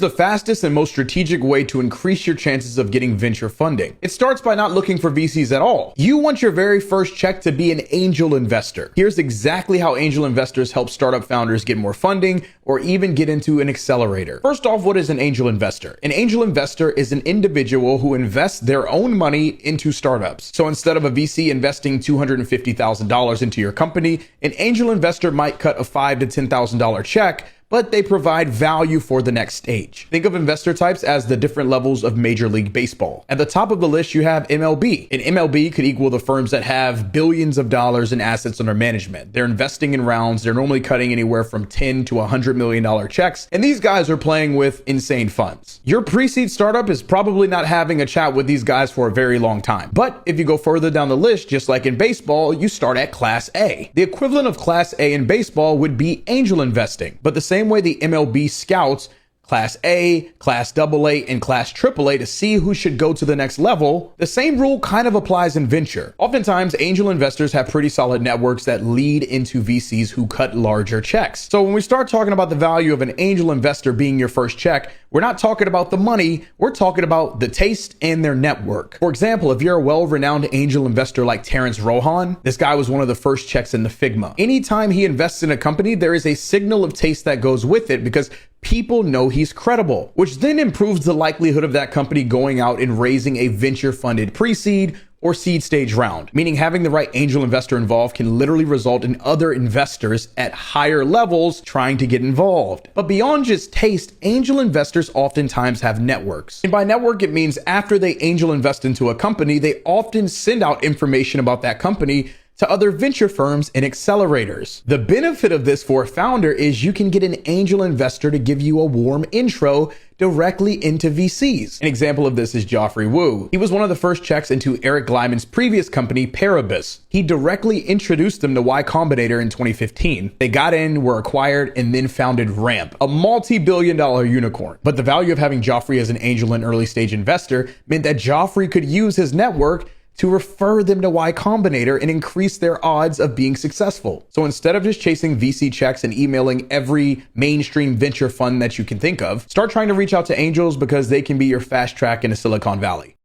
the fastest and most strategic way to increase your chances of getting venture funding. It starts by not looking for VCs at all. You want your very first check to be an angel investor. Here's exactly how angel investors help startup founders get more funding or even get into an accelerator. First off, what is an angel investor? An angel investor is an individual who invests their own money into startups. So instead of a VC investing $250,000 into your company, an angel investor might cut a $5,000 to $10,000 check, but they provide value for the next stage. Think of investor types as the different levels of Major League Baseball. At the top of the list, you have MLB. An MLB could equal the firms that have billions of dollars in assets under management. They're investing in rounds. They're normally cutting anywhere from $10 to $100 million checks. And these guys are playing with insane funds. Your pre-seed startup is probably not having a chat with these guys for a very long time. But if you go further down the list, just like in baseball, you start at Class A. The equivalent of Class A in baseball would be angel investing. But the same way the MLB scouts Class A, Class AA, and Class AAA to see who should go to the next level, the same rule kind of applies in venture. Oftentimes, angel investors have pretty solid networks that lead into VCs who cut larger checks. So when we start talking about the value of an angel investor being your first check, we're not talking about the money, we're talking about the taste and their network. For example, if you're a well-renowned angel investor like Terrence Rohan, this guy was one of the first checks in the Figma. Anytime he invests in a company, there is a signal of taste that goes with it because people know he's credible, which then improves the likelihood of that company going out and raising a venture-funded pre-seed or seed stage round, meaning having the right angel investor involved can literally result in other investors at higher levels trying to get involved. But beyond just taste, angel investors oftentimes have networks. And by network, it means after they angel invest into a company, they often send out information about that company to other venture firms and accelerators. The benefit of this for a founder is you can get an angel investor to give you a warm intro directly into VCs. An example of this is Geoffrey Wu. He was one of the first checks into Eric Glyman's previous company, Paribus. He directly introduced them to Y Combinator in 2015. They got in, were acquired, and then founded Ramp, a multi-billion-dollar unicorn. But the value of having Geoffrey as an angel and early stage investor meant that Geoffrey could use his network to refer them to Y Combinator and increase their odds of being successful. So instead of just chasing VC checks and emailing every mainstream venture fund that you can think of, start trying to reach out to angels because they can be your fast track into Silicon Valley.